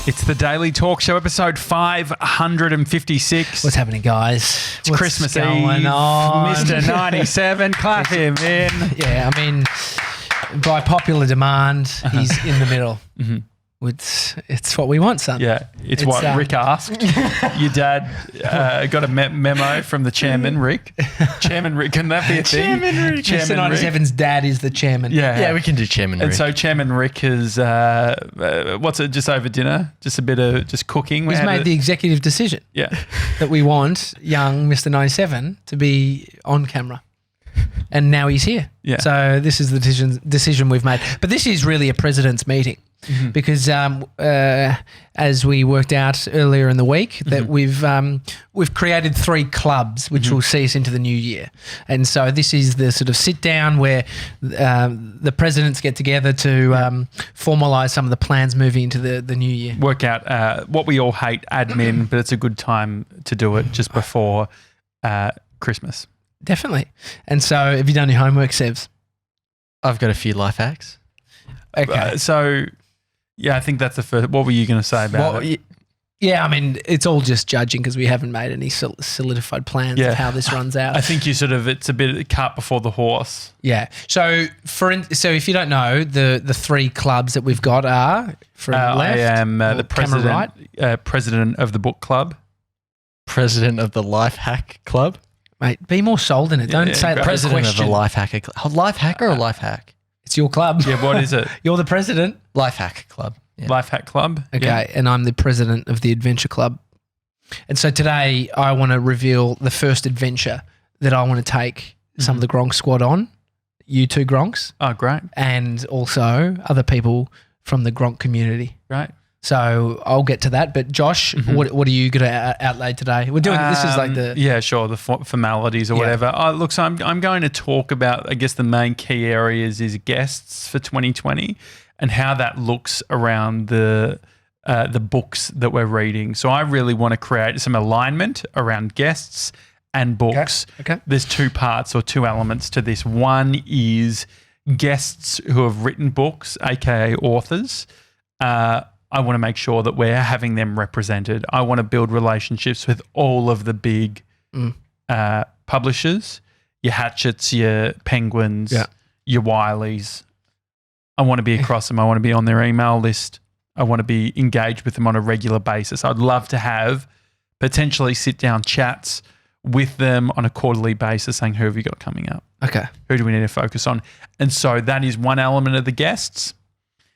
It's the Daily Talk Show, episode 556. What's happening, guys? It's Christmas Eve. Mr. 97, clap him in. Yeah, I mean, by popular demand, he's in the middle. Mm-hmm. It's what we want, son. Yeah, it's what Rick asked. Your dad got a memo from the chairman, Rick. Chairman Rick, can that be a thing? Chairman Rick. Mr. 97's dad is the chairman. Yeah, we can do Chairman Rick. And so Chairman Rick has, what's it, just over dinner? Just a bit of just cooking? He's made the executive decision that we want young Mr. 97 to be on camera. And now he's here. Yeah. So this is the decision we've made. But this is really a president's meeting. Mm-hmm. Because as we worked out earlier in the week, that we've created 3 clubs which will see us into the new year, and so this is the sort of sit down where the presidents get together to formalise some of the plans moving into the new year. Work out what we all hate, admin, but it's a good time to do it just before Christmas. Definitely. And so, have you done your homework, Sevs? I've got a few life hacks. Okay. Yeah, I think that's the first. What were you going to say about it? Yeah, I mean, it's all just judging because we haven't made any solidified plans of how this runs out. I think it's a bit cart before the horse. Yeah. So if you don't know, the 3 clubs that we've got are from left. I am the president, right? President of the Book Club. President of the Lifehack Club. Mate, be more sold in it. Don't say the president question. of the Lifehack Club. Lifehack or a life hack? It's your club. Yeah, what is it? You're the president. Lifehack Club. Yeah. Lifehack Club. Okay, and I'm the president of the Adventure Club. And so today I want to reveal the first adventure that I want to take some of the Gronk Squad on. You 2 Gronks. Oh, great. And also other people from the Gronk community. Great. So I'll get to that. But Josh, what are you going to outlay today? We're doing this is like the the formalities or whatever. Look, so I'm going to talk about, I guess the main key areas is guests for 2020 and how that looks around the books that we're reading. So I really want to create some alignment around guests and books. Okay. There's 2 parts or 2 elements to this. One is guests who have written books, aka authors. I want to make sure that we're having them represented. I want to build relationships with all of the big publishers, your Hatchets, your Penguins, your Wileys. I want to be across them. I want to be on their email list. I want to be engaged with them on a regular basis. I'd love to have potentially sit-down chats with them on a quarterly basis saying, who have you got coming up? Okay. Who do we need to focus on? And so that is one element of the guests.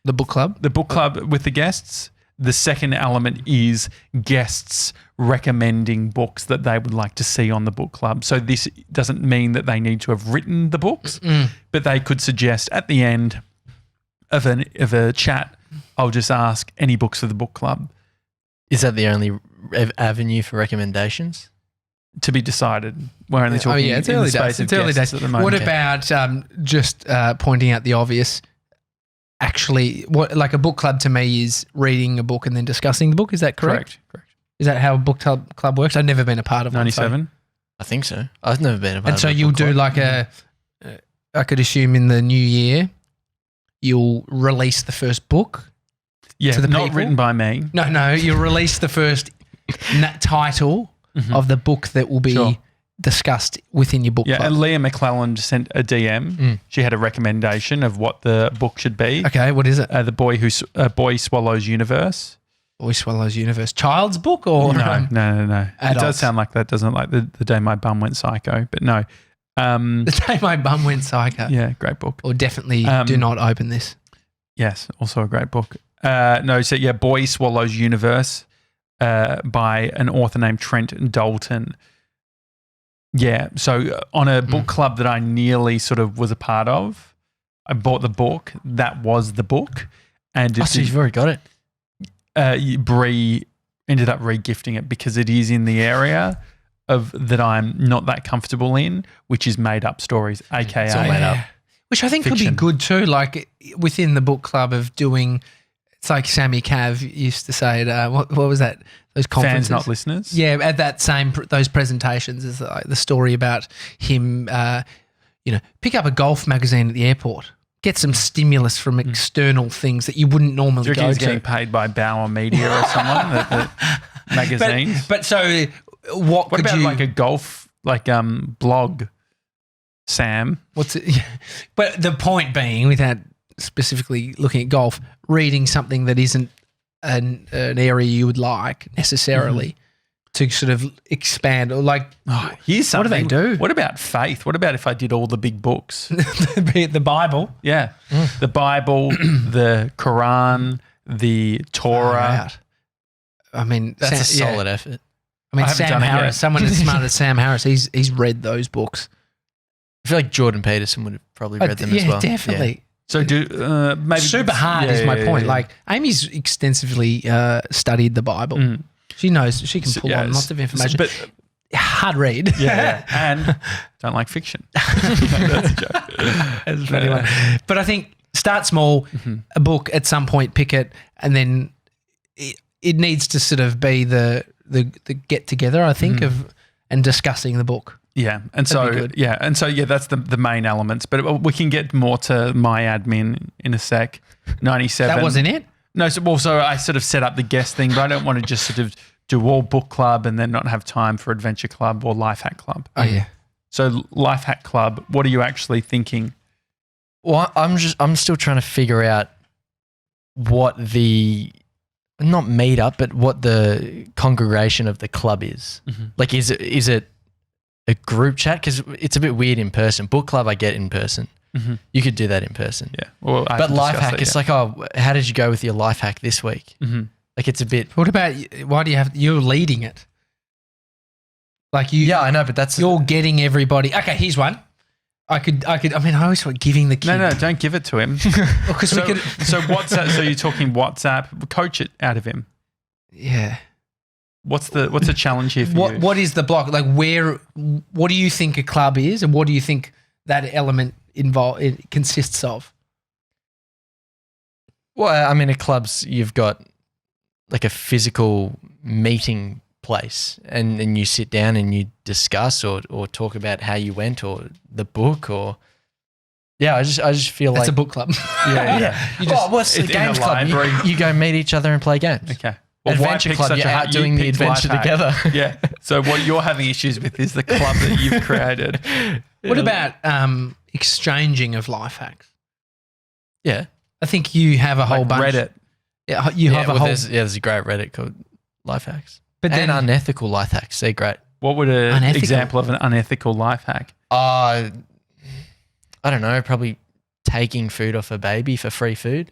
The book club? The book club with the guests. The second element is guests recommending books that they would like to see on the book club. So this doesn't mean that they need to have written the books, but they could suggest at the end of a chat, I'll just ask any books for the book club. Is that the only avenue for recommendations? To be decided. We're only talking it's in early the space days. of It's early guests days. at the moment. What about just pointing out the obvious? Actually, like a book club to me is reading a book and then discussing the book. Is that correct? Correct. Is that how a book club works? I've never been a part of one. 97? I think so. I've never been a part And of so a you'll book do club. like I could assume in the new year, you'll release the first book. Yeah, to the not people? written by me. No, you'll release the first title of the book that will be discussed within your book club. And Leah McClellan sent a DM. She had a recommendation of what the book should be. Okay, what is it? The Boy Swallows Universe. Boy Swallows Universe. Child's book or? No. It Adults. does sound like that, doesn't it? Like the day my bum went psycho, but no. The Day My Bum Went Psycho. Yeah, great book. Or definitely do not open this. Yes, also a great book. Boy Swallows Universe by an author named Trent Dalton. Yeah, so on a book club that I nearly sort of was a part of, I bought the book. That was the book. And so you've already got it? Bree ended up re-gifting it because it is in the area of that I'm not that comfortable in, which is made-up stories, aka It's all made up. Which I think fiction. could be good too, like within the book club of doing, it's like Sammy Cav used to say at, what was that? Those conferences. Fans, not listeners. Yeah, at that those presentations is like the story about him, pick up a golf magazine at the airport, get some stimulus from external things that you wouldn't normally Do you reckon go he's to. getting paid by Bauer Media or someone, the magazines? But so what What could about you, like a golf blog, Sam? what's it? But the point being, without specifically looking at golf, reading something that isn't an area you would like necessarily to sort of expand or like Here's what do something. they do? What about faith? What about if I did all the big books? the Bible. Yeah. The Bible, the Quran, the Torah. Out. I mean, That's a yeah. solid effort. I mean, I haven't Sam done it yet. Harris, someone as smart as Sam Harris, he's read those books. I feel like Jordan Peterson would have probably read them as well. Definitely. So maybe Super hard is my point. Like Amy's extensively studied the Bible. She knows she can pull on lots of information. But hard read. yeah, and don't like fiction. That's a joke. That's a funny one. But I think start small, a book at some point, pick it, and then it needs to sort of be the get together, I think, of and discussing the book. Yeah, and That'd be so that's the main elements. But we can get more to my admin in a sec. 97. That wasn't it? No, so I sort of set up the guest thing, but I don't want to just sort of do all book club and then not have time for adventure club or Lifehack club. Oh yeah. So Lifehack club, what are you actually thinking? Well, I'm still trying to figure out what the not meetup, but what the congregation of the club is. Like, is it a group chat? Because it's a bit weird in person. Book club, I get in person. You could do that in person. Yeah. Well, But Lifehack, it's like, how did you go with your Lifehack this week? Like, it's a bit. What about why do you're leading it? Like you. Yeah, I know, but that's You're getting everybody. Okay, here's one. I mean, I always want giving the kid. No, don't give it to him. Because so, we could. so WhatsApp. So you're talking WhatsApp. Coach it out of him. Yeah. What's the challenge here for you? What is the block? Like what do you think a club is, and what do you think that element it consists of? Well, I mean, at clubs, you've got like a physical meeting place, and you sit down and you discuss or talk about how you went or the book or. Yeah, I just feel That's like a book club. Yeah. You just, what's the it's in a games club? library. You go meet each other and play games. Okay. Well, why Adventure pick club, such you're a out doing the picked adventure Lifehack. together. Yeah. So what you're having issues with is the club that you've created. What about exchanging of life hacks? Yeah. I think you have a whole Like bunch. Reddit. Yeah, you have a whole. There's a great Reddit called Lifehacks. But And then unethical life hacks. They're great. What would an Unethical. example of an unethical life hack? I don't know, probably taking food off a baby for free food.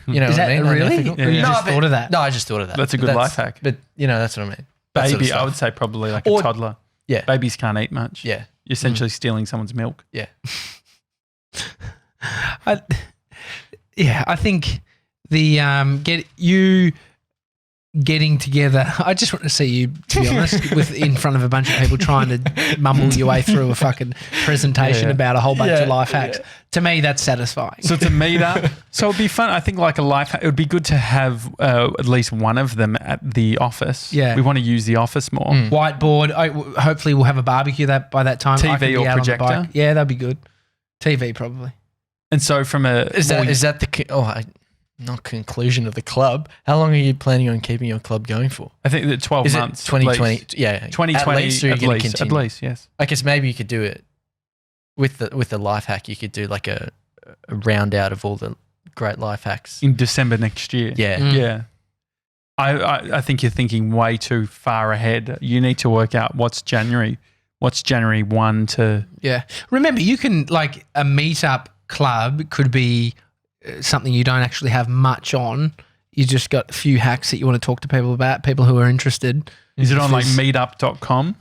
You know is what that I mean? really? Unethical. Or you Yeah. just thought of that? No, I just thought of that. That's a good life hack. But that's what I mean. That sort of Baby, I stuff. would say probably like Or- a toddler. Yeah. Babies can't eat much. Yeah. You're essentially stealing someone's milk. Yeah. I think the getting together. I just want to see you, to be honest, in front of a bunch of people trying to mumble your way through a fucking presentation about a whole bunch of life hacks. To me, that's satisfying. So to meet up, so it'd be fun. I think like a life hack, it would be good to have at least one of them at the office. Yeah. We want to use the office more. Whiteboard. Hopefully, we'll have a barbecue by that time. TV I can be or out on the projector? bike. Yeah, that'd be good. TV probably. And so from a Is that not conclusion of the club? How long are you planning on keeping your club going for? I think that 12 Is months. it 2020? at least. Yeah. 2020 At least, or you're at gonna least, continue? at least, yes. I guess maybe you could do it with the life hack. You could do like a round out of all the great life hacks. In December next year. Yeah. Yeah. I think you're thinking way too far ahead. You need to work out what's January 1 to... Yeah. Remember, you can, like, a meetup club could be something you don't actually have much on. You just got a few hacks that you want to talk to people about, people who are interested. Is it on like meetup.com?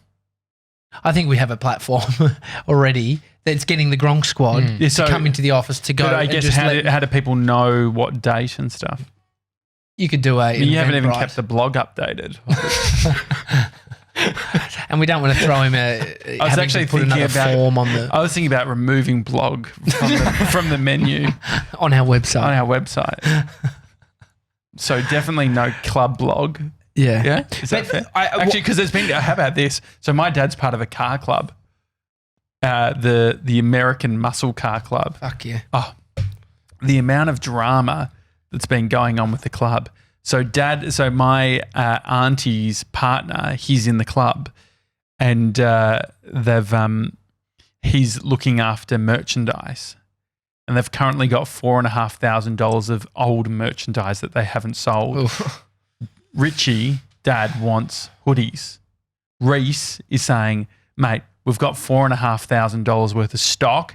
I think we have a platform already that's getting the Gronk Squad Yeah, to come into the office to go. But I and guess just how do people know what date and stuff? you could do You haven't even Eventbrite. kept the blog updated. And we don't want to throw him I was having actually to put thinking another about form on the I was thinking about removing blog from the menu on our website. on our website. So definitely no club blog. Yeah. Yeah, is that But fair? I- Because there's been. How about this? So my dad's part of a car club, the American Muscle Car Club. Fuck yeah. Oh, the amount of drama that's been going on with the club. So my auntie's partner, he's in the club, and he's looking after merchandise, and they've currently got $4,500 of old merchandise that they haven't sold. Oof. Richie, Dad, wants hoodies. Reese is saying, mate, we've got $4,500 worth of stock.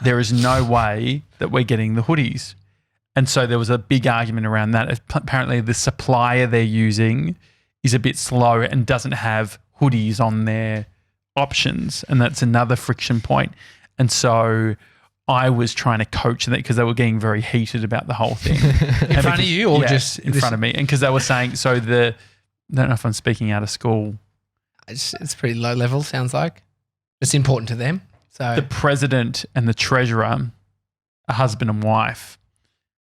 There is no way that we're getting the hoodies. And so there was a big argument around that. Apparently the supplier they're using is a bit slow and doesn't have hoodies on their options. And that's another friction point. And so I was trying to coach them because they were getting very heated about the whole thing. In front of you or just in front of me? And because they were saying, I don't know if I'm speaking out of school. It's pretty low level, sounds like. It's important to them. So the president and the treasurer, a husband and wife,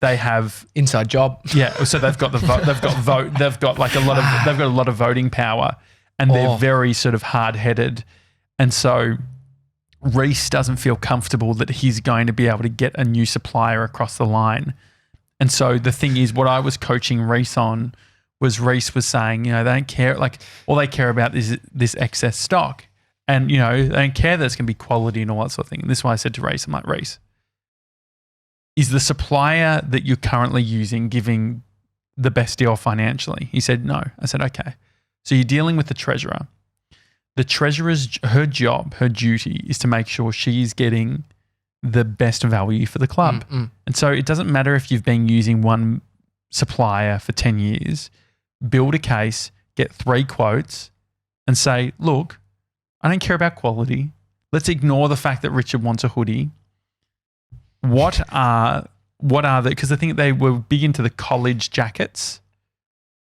they have inside job. Yeah, so they've got they've got like a lot of voting power, and they're very sort of hard-headed. And so Reese doesn't feel comfortable that he's going to be able to get a new supplier across the line. And so the thing is, what I was coaching Reese on was Reese was saying, they don't care, like all they care about is this excess stock. And, they don't care that it's going to be quality and all that sort of thing. And this is why I said to Reese, I'm like, Reese, is the supplier that you're currently using giving the best deal financially? He said, no. I said, okay. So you're dealing with the treasurer. The treasurer's, her job, her duty is to make sure she's getting the best value for the club. Mm-mm. And so it doesn't matter if you've been using one supplier for 10 years, build a case, get 3 quotes and say, look, I don't care about quality. Let's ignore the fact that Richard wants a hoodie. What are the, because I think they were big into the college jackets.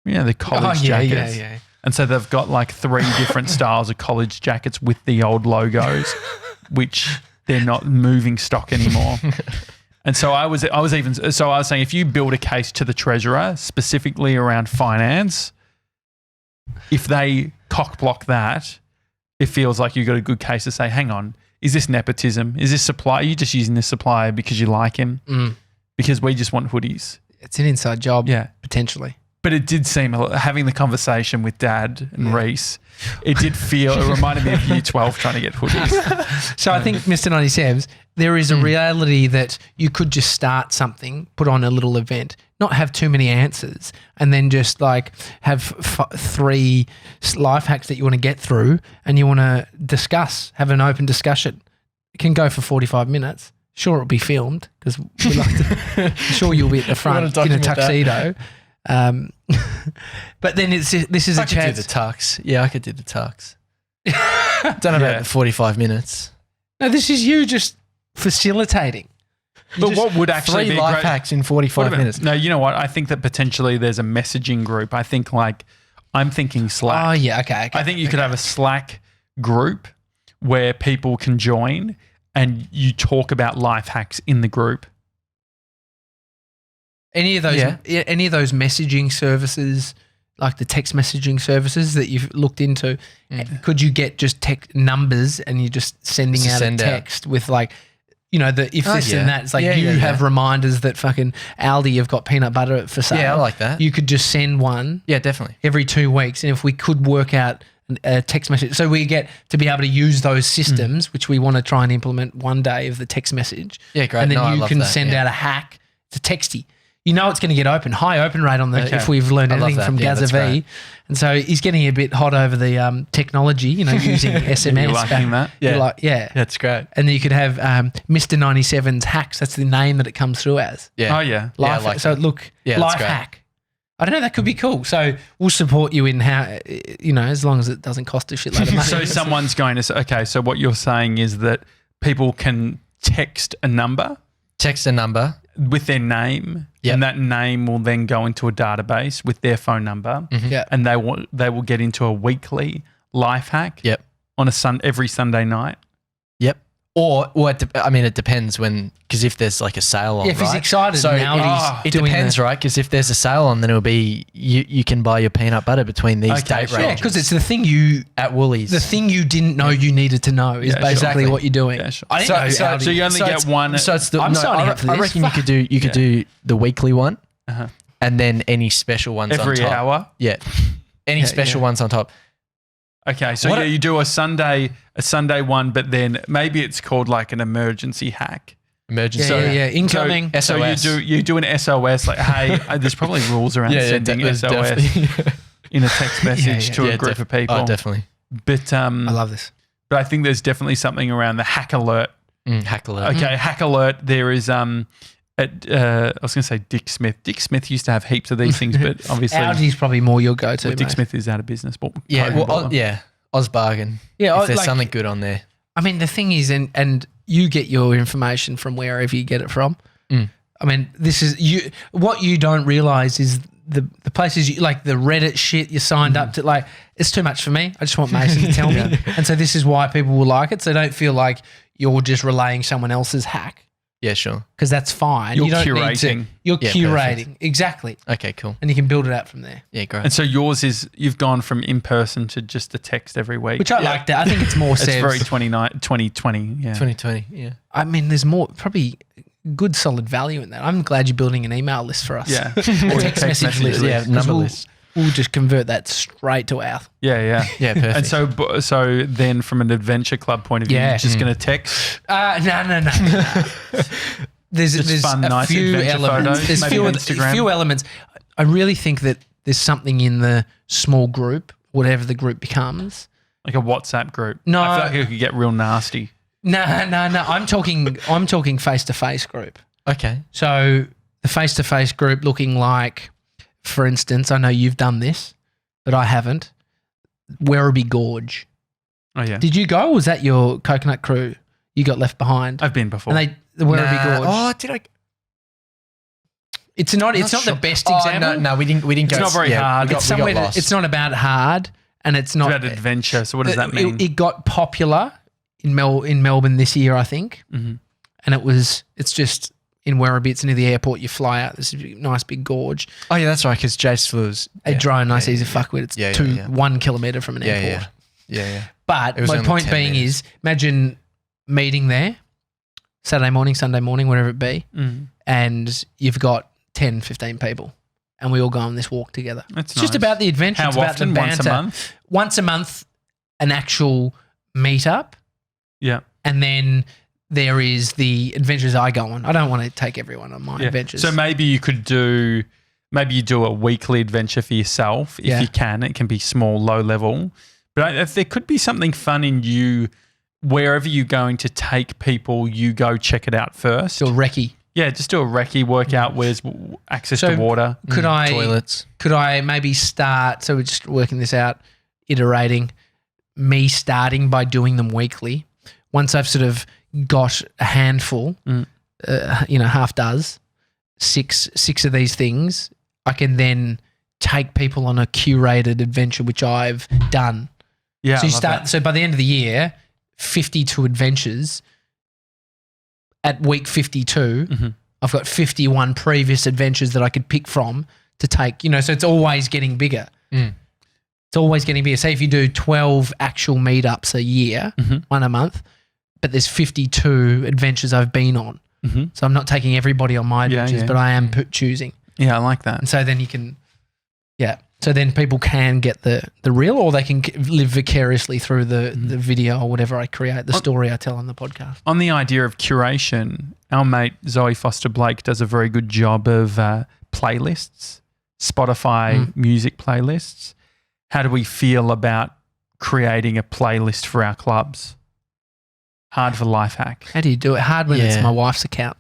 The college jackets. Yeah. And so they've got like 3 different styles of college jackets with the old logos, which they're not moving stock anymore. And so I was saying, if you build a case to the treasurer specifically around finance, if they cock block that, it feels like you've got a good case to say, hang on, is this nepotism? Is this supplier? Are you just using this supplier because you like him? Because we just want hoodies. It's an inside job, potentially. But it did seem, having the conversation with Dad and Reese, it reminded me of Year 12 trying to get hoodies. So I think, Mr. 97s, there is a reality that you could just start something, put on a little event, not have too many answers, and then just like have 3 life hacks that you want to get through and you want to discuss, have an open discussion. It can go for 45 minutes. Sure, it'll be filmed because we like to. I'm sure you'll be at the front in a tuxedo. But then this is a chance. I could do the tux. Yeah, I could do the tux. Don't know about the 45 minutes. No, this is you just facilitating. But what would actually 3 be life great, hacks in 45 minutes? No, you know what? I think that potentially there's a messaging group. I think I'm thinking Slack. Oh, yeah, okay. I think you could have a Slack group where people can join and you talk about life hacks in the group. Any of those messaging services, like the text messaging services that you've looked into, could you get just text numbers and you're just sending out a text with like, the if this and that. It's like you have reminders that fucking Aldi have got peanut butter for sale. Yeah, I like that. You could just send one. Yeah, definitely. Every 2 weeks. And if we could work out a text message, so we get to be able to use those systems, which we want to try and implement one day of the text message. Yeah, great. And then you can send out a hack. It's a texty. It's going to get open. High open rate on the, if we've learned anything from Gaza V. Great. And so he's getting a bit hot over the technology, using SMS. You're liking that? Yeah. That's great. And then you could have Mr. 97's hacks. That's the name that it comes through as. Yeah. Oh, yeah. Life, like so that. Life hack. I don't know. That could be cool. So we'll support you in how, as long as it doesn't cost a shitload of money. So someone's going to say, okay, so what you're saying is that people can text a number with their name, and that name will then go into a database with their phone number, and they will get into a weekly life hack on every Sunday night. Yep. Or, well, it depends because if there's like a sale on, Yeah, if he's right? excited So now, it depends, right? Because if there's a sale on, then it'll be you can buy your peanut butter between these date ranges. Yeah, because it's the thing you at Woolies. the thing you didn't know you needed to know is basically exactly. what you're doing. Yeah, sure. I didn't know So you only get one. So it's the. I'm signing up for I this. reckon you could do the weekly one, Uh-huh. and then any special ones on every top. hour. Yeah, any special ones on top. Okay, so you do a Sunday one, but then maybe it's called like an emergency hack. Emergency. Yeah, incoming. So you do an SOS like, hey, there's probably rules around sending SOS in a text message to a group of people. Oh, definitely. But I love this. But I think there's definitely something around the hack alert. Hack alert. Okay, hack alert. There is I was going to say Dick Smith. Dick Smith used to have heaps of these things, but obviously Aldi's probably more your go-to. Dick mate. Smith is out of business. But Ozbargain. Yeah, if there's like- something good on there. I mean, the thing is, and you get your information from wherever you get it from. I mean, this is you. What you don't realize is the places you like the Reddit shit you signed up to. Like, it's too much for me. I just want Mason to tell me, and so this is why people will like it. So don't feel like you're just relaying someone else's hack. Yeah, sure. Because that's fine. You're you don't curating. Need to, you're Yeah, curating. perfect. Exactly. Okay, cool. And you can build it out from there. Yeah, great. And so yours is you've gone from in person to just a text every week. Which I like that. I think it's more It's sense. very 2020. Yeah. 2020, yeah. I mean, there's more, probably good solid value in that. I'm glad you're building an email list for us. Yeah. A text message list. Yeah, 'Cause number we'll, list. We'll just convert that straight to our. Yeah. Yeah, perfect. And so then from an adventure club point of view, Yeah. you're just going to text. No. There's fun, a nice few adventure elements. photos, There's maybe on Instagram. few elements. I really think that there's something in the small group, whatever the group becomes. Like a WhatsApp group. No. I feel like it could get real nasty. No. I'm talking face-to-face group. Okay. So the face-to-face group looking like, for instance, I know you've done this, but I haven't. Werribee Gorge. Oh, yeah. Did you go? Or was that your coconut crew? You got left behind. I've been before. And the Werribee Gorge. Oh, did I? It's not the sure. best Oh, example. no, we didn't go. It's not very hard. We It's got somewhere. lost. It's not about hard, and it's It's not about adventure. So what does that mean? It got popular in Melbourne this year, I think, Mhm. and it's just in Werribee. It's near the airport. You fly out. This nice big gorge. Oh, yeah, that's right, because Jace flew. A drone, nice easy fuck with. It's 1 kilometre from an airport. Yeah. But It was my only point 10 being minutes. is, imagine meeting there, Saturday morning, Sunday morning, whatever it be, and you've got 10, 15 people, and we all go on this walk together. That's It's just nice. about the adventure. How it's about often? the Once a banter. month? Once a month, an actual meetup, Yeah. and then there is the adventures I go on. I don't want to take everyone on my adventures. So maybe you do a weekly adventure for yourself if you can. It can be small, low level. But if there could be something fun in you, wherever you're going to take people, you go check it out first. do a recce. Yeah, just do a recce, work out where's access to water. Could Toilets. Could I maybe start? So we're just working this out, iterating. Me starting by doing them weekly. Once I've sort of got a handful, half dozen, six of these things, I can then take people on a curated adventure, which I've done. Yeah, So you I love start. that. So by the end of the year, 52 adventures. At week 52, I've got 51 previous adventures that I could pick from to take. So it's always getting bigger. It's always getting bigger. Say if you do 12 actual meetups a year, one a month, but there's 52 adventures I've been on. So I'm not taking everybody on my adventures, but I am choosing. Yeah, I like that. And so then you can, so then people can get the real, or they can live vicariously through the video or whatever I create, the story I tell on the podcast. On the idea of curation, our mate Zoe Foster Blake does a very good job of playlists, Spotify music playlists. How do we feel about creating a playlist for our clubs? Hard for Lifehack. How do you do it? Hard when it's my wife's account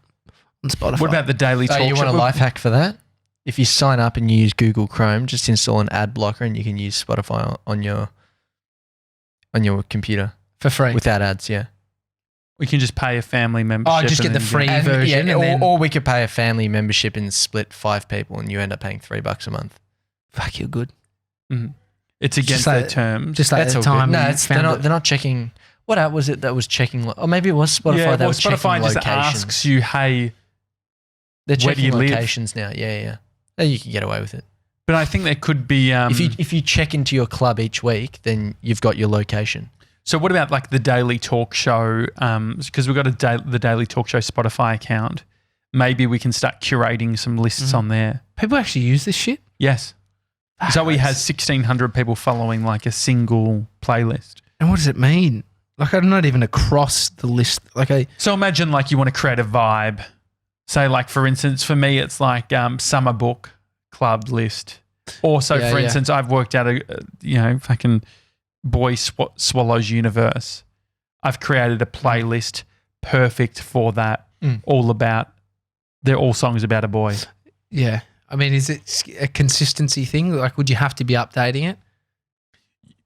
on Spotify. What about the daily talk You want a show? life hack for that? If you sign up and you use Google Chrome, just install an ad blocker and you can use Spotify on your computer for free? without ads. Yeah. We can just pay a family membership. Oh, just get and the then free And, version. yeah, and then, or we could pay a family membership and split 5 people, and you end up paying $3 a month. fuck, you're good. It's against like- their terms. Just like That's the all time good. No, you they're found not. it. They're not checking. What app was it that was checking? Or maybe it was Spotify. Yeah, that was Spotify checking just locations. asks you, hey, They're where do you checking live? locations now. Yeah. You can get away with it. But I think there could be If you check into your club each week, then you've got your location. So what about like the Daily Talk Show? Because we've got the Daily Talk Show Spotify account. Maybe we can start curating some lists on there. People actually use this shit? Yes. Zoe has 1,600 people following like a single playlist. And what does it mean? Like I'm not even across the list. So imagine like you want to create a vibe. Say like for instance, for me it's like summer book club list. Also, for instance, I've worked out fucking Boy Swallows Universe. I've created a playlist perfect for that. They're all songs about a boy. Yeah. I mean, is it a consistency thing? Like, would you have to be updating it?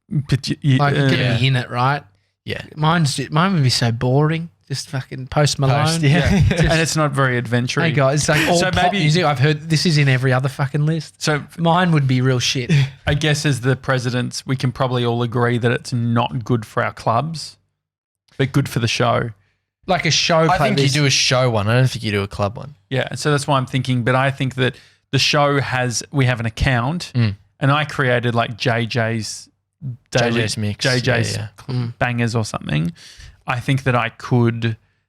But Get me in it, right? Yeah. Mine would be so boring. Just fucking Post Malone. And it's not very adventurous. Hey guys, it's like all pop music. I've heard this is in every other fucking list. So mine would be real shit. I guess as the presidents, we can probably all agree that it's not good for our clubs, but good for the show. Like a show. I think you do a show one. I don't think you do a club one. Yeah, so that's why I'm thinking. But I think that the show we have an account, and I created like JJ's mix, JJ's bangers or something. I think that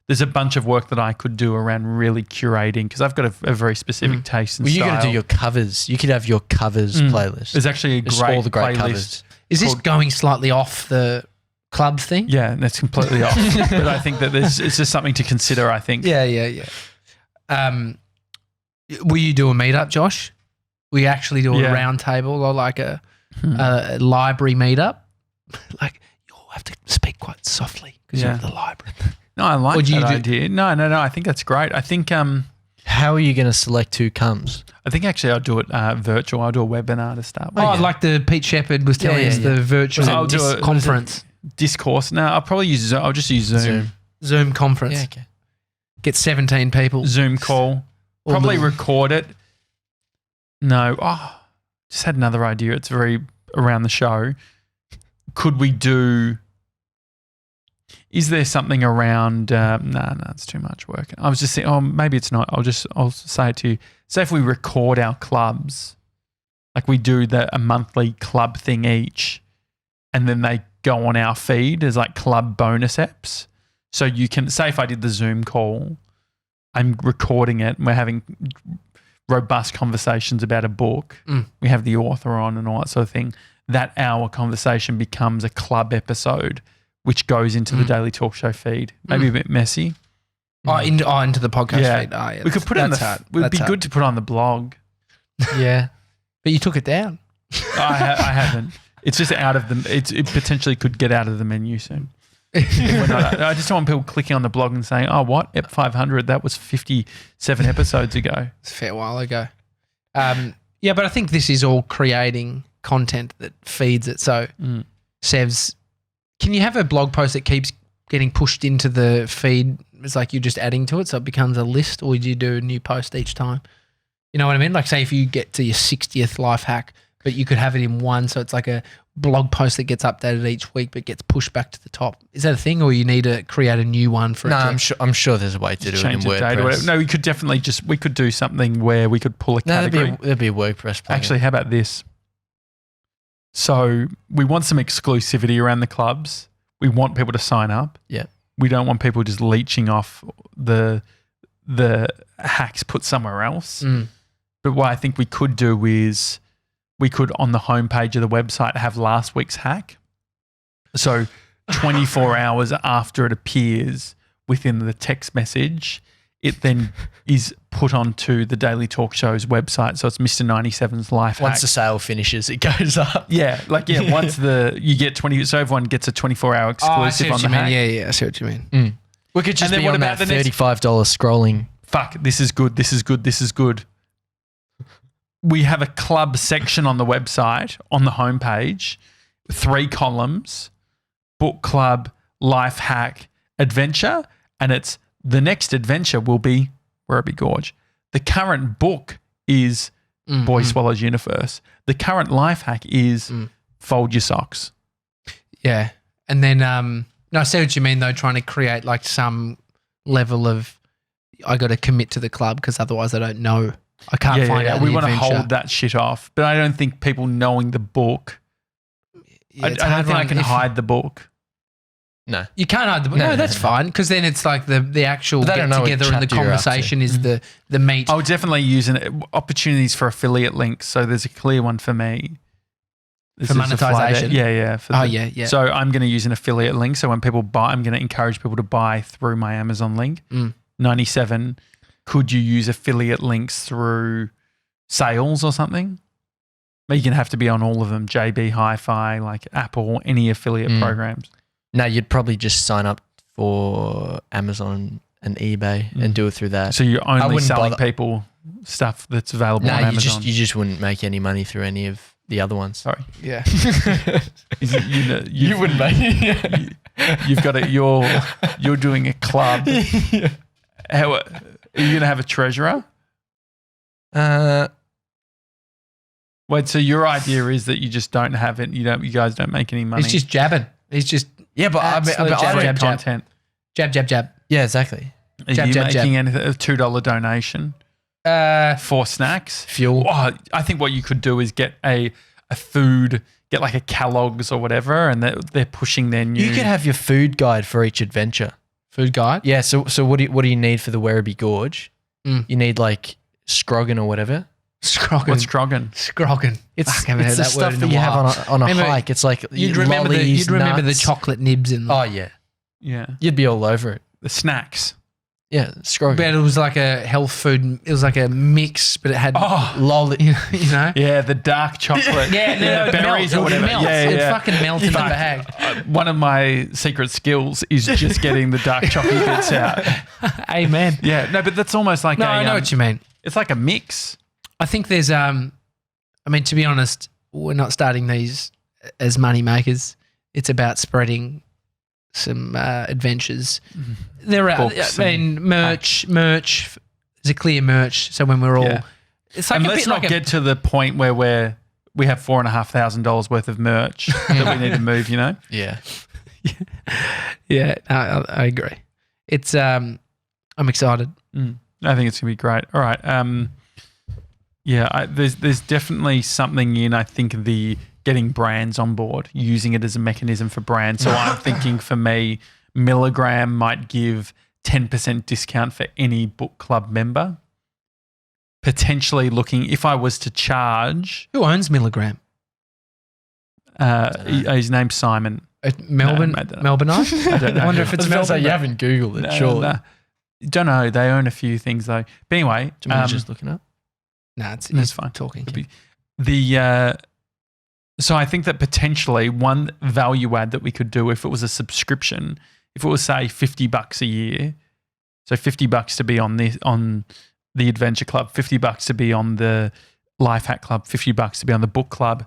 there's a bunch of work that I could do around really curating because I've got a very specific taste and Well, style. you're going to do your covers. You could have your covers playlist. There's actually all the great playlist. covers. Is this going slightly off the club thing? Yeah, that's completely off. But I think that it's just something to consider, I think. Yeah. Will you do a meetup, Josh? Will you actually do a round table or like a library meetup? Like you'll have to speak quite softly because you're in the library. No, I like that idea. No. I think that's great. I think how are you going to select who comes? I think actually I'll do it virtual. I'll do a webinar to start with. Like the Pete Shepherd was telling us, the virtual conference. Discourse. No, I'll probably use Zoom. I'll just use Zoom. Zoom conference. Yeah, okay. Get 17 people. Zoom call. Probably record it. No. Oh, just had another idea. It's very around the show. Could we do... Is there something around... No, it's too much work. I was just saying, maybe it's not. I'll say it to you. Say if we record our clubs, like we do a monthly club thing each, and then they go on our feed as like club bonus apps. So you can... Say if I did the Zoom call, I'm recording it, and we're having robust conversations about a book. We have the author on and all that sort of thing. That hour conversation becomes a club episode, which goes into the Daily Talk Show feed. Maybe a bit messy. Into the podcast feed. Yeah. We could put it on it would be good to put on the blog. Yeah. But you took it down. I haven't. It's just out of it potentially could get out of the menu soon. I just don't want people clicking on the blog and saying, oh, what? Ep 500, that was 57 episodes ago. It's a fair while ago. Yeah, but I think this is all creating content that feeds it. So, Sevs, can you have a blog post that keeps getting pushed into the feed? It's like you're just adding to it so it becomes a list, or do you do a new post each time? You know what I mean? Like say if you get to your 60th life hack, but you could have it in one, so it's like a blog post that gets updated each week but gets pushed back to the top. Is that a thing, or you need to create a new one for it? No, I'm sure there's a way to do it in WordPress. No, we could definitely we could do something where we could pull a category. There'd be a WordPress plugin. Actually, how about this? So we want some exclusivity around the clubs. We want people to sign up. Yeah. We don't want people just leeching off the hacks put somewhere else. But what I think we could do is we could, on the homepage of the website, have last week's hack. So 24 hours after it appears within the text message, it then is put onto the Daily Talk Show's website. So it's Mr. 97's life hack. Once the sale finishes, it goes up. Once you get 20, so everyone gets a 24-hour exclusive on the hack. Yeah, I see what you mean. We could just be on that $35 scrolling. Fuck, this is good, this is good, this is good. We have a club section on the website, on the homepage, 3 columns, book club, life hack, adventure, and it's the next adventure will be Werribee Gorge. The current book is Boy Swallows Universe. The current life hack is Fold Your Socks. Yeah. And then No, I see what you mean though. Trying to create like some level of, I got to commit to the club because otherwise I don't know. I can't find out. We the want to adventure. hold that shit off, but I don't think people knowing the book. Yeah, I it's don't hard think I one. can If- hide the book. No. You can't hide the book. No, that's fine because then it's like the actual But they get don't know what together and the chapter you're up to. conversation is the meat. I would definitely use opportunities for affiliate links. So there's a clear one for me. This For is a fly there. monetisation? Yeah. Oh, yeah. So I'm going to use an affiliate link. So when people buy, I'm going to encourage people to buy through my Amazon link. 97. Could you use affiliate links through sales or something? But you can have to be on all of them. JB Hi-Fi, like Apple, any affiliate programs. No, you'd probably just sign up for Amazon and eBay and do it through that. So you're only wouldn't selling bother. people stuff that's available No, on you Amazon. just wouldn't make any money through any of the other ones. Sorry. Yeah. You wouldn't make. You've got it. You're doing a club. How are you going to have a treasurer? Wait. So your idea is that you just don't have it. You guys don't make any money. He's just jabbing. He's just Yeah, but I Absolute don't- jab, jab. content. jab. yeah, exactly. Are Jab, you jab, making anything a $2 donation for snacks? Fuel. Oh, I think what you could do is get a food, get like a Kellogg's or whatever, and they're pushing their new. You could have your food guide for each adventure. Food guide. Yeah. So what do you need for the Werribee Gorge? You need like Scroggin or whatever. Scroggin. What's Scroggin? Scroggin? It's Fuck, I haven't heard the that stuff word in that a you have while. on a Remember- hike. It's like You'd remember lollies, the nuts. chocolate nibs and Oh yeah, Yeah, you'd be all over it. the snacks. Yeah, Scroggin. but it was like a health food. It was like a mix, but it had Oh, Lolly. you know. yeah, the dark chocolate. Yeah, berries it or whatever. melts. Yeah, It yeah. fucking melts in the Fuck. bag. One of my secret skills is just getting the dark chocolate bits out. Amen. Yeah, no, but that's almost like No, I know what you mean. It's like a mix. I think there's I mean, to be honest, we're not starting these as money makers. It's about spreading some adventures. There are, Books I mean, merch. There's a clear merch. So when we're all, Yeah. it's like And a let's bit not like get to the point where we have $4,500 worth of merch that we need to move. You know. Yeah. yeah. I agree. It's I'm excited. I think it's gonna be great. All right. Yeah, there's definitely something in, I think, the getting brands on board, using it as a mechanism for brands. So I'm thinking for me, Milligram might give 10% discount for any book club member. Potentially looking, if I was to charge, Who owns Milligram? his name's Simon. Melbourne, I don't know. Melbourneite. I don't know. I wonder if it's Melbourne. you haven't Googled it, No, sure. no. Don't know. They own a few things though. But anyway, Do you mind just looking up? No, it's that's fine. talking. So I think that potentially one value add that we could do if it was a subscription, if it was say $50 a year, so $50 to be on the Adventure Club, $50 to be on the Lifehack Club, $50 to be on the Book Club,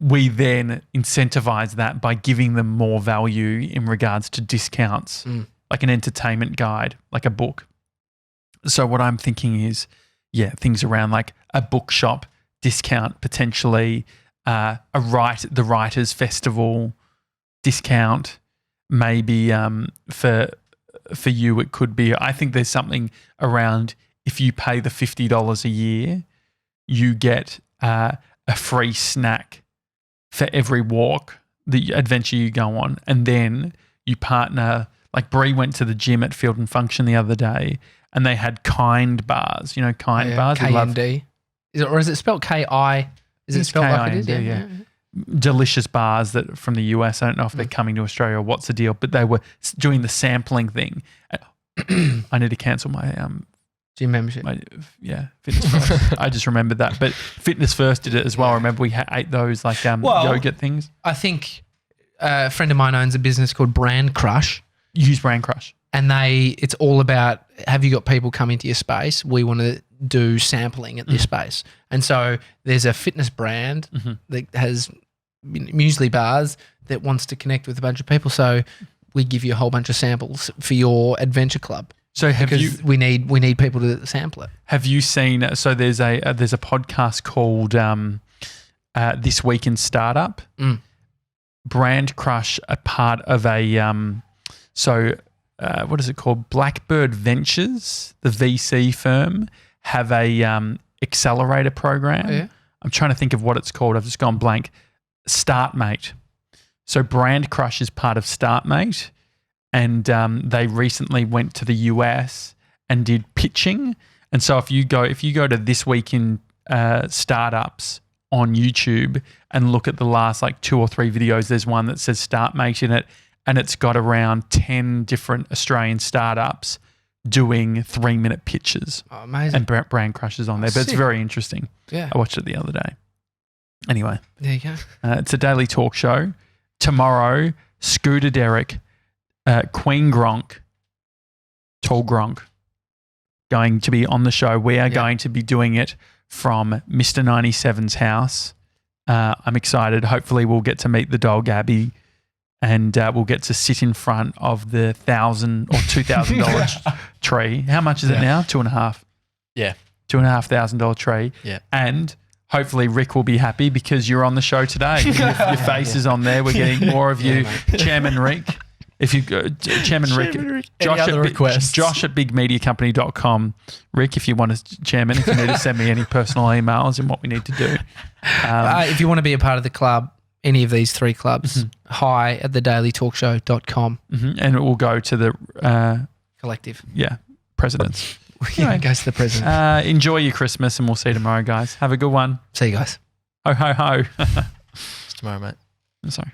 we then incentivize that by giving them more value in regards to discounts, like an entertainment guide, like a book. So what I'm thinking is, things around like a bookshop discount, potentially the Writers Festival discount, maybe for you it could be. I think there's something around if you pay the $50 a year, you get a free snack for every walk, the adventure you go on, and then you partner. Like Bree went to the gym at Field and Function the other day, and they had Kind bars. You know, Kind bars. We love KMD. Is it spelled KI? Is it It's spelled like it is? KIND, yeah. Delicious bars that from the US. I don't know if they're coming to Australia or what's the deal, but they were doing the sampling thing. I need to cancel my Gym membership. Fitness First. I just remembered that. But Fitness First did it as well. Remember we ate those like yogurt things. I think a friend of mine owns a business called Brand Crush. Use Brand Crush. And it's all about, have you got people come into your space? We want to do sampling at this space. And so there's a fitness brand that has muesli bars that wants to connect with a bunch of people. So we give you a whole bunch of samples for your adventure club. So we need people to sample it. Have you seen? So there's a podcast called This Week in Startup. Brand Crush, a part of a So what is it called? Blackbird Ventures, the VC firm, have a accelerator program. Yeah. I'm trying to think of what it's called. I've just gone blank. StartMate. So Brand Crush is part of StartMate, and they recently went to the US and did pitching. And so if you go to This Week in Startups on YouTube and look at the last like 2 or 3 videos, there's one that says StartMate in it, and it's got around 10 different Australian startups doing 3-minute pitches. Oh, amazing. And Brand Crushes on there. But it's Sick. very interesting. Yeah. I watched it the other day. Anyway, There you go. it's a daily talk show. Tomorrow, Scooter Derek, Queen Gronk, Tall Gronk, going to be on the show. We are going to be doing it from Mr. 97's house. I'm excited. Hopefully we'll get to meet the dog, Abby, and we'll get to sit in front of the $1,000 or $2,000 tree. How much is it now? 2.5. Yeah. $2,500 tree. Yeah. And hopefully Rick will be happy because you're on the show today. Your face is on there. We're getting more of you. Chairman Rick. If you go, Chairman Rick. Any other requests? Josh at bigmediacompany.com. Rick, if you want to, Chairman, if you need to send me any personal emails and what we need to do. If you want to be a part of the club, any of these 3 clubs, hi at thedailytalkshow.com. And it will go to the Collective. presidents. Yeah, it goes to the president. Enjoy your Christmas, and we'll see you tomorrow, guys. Have a good one. See you guys. Ho, ho, ho. It's tomorrow, mate. I'm sorry.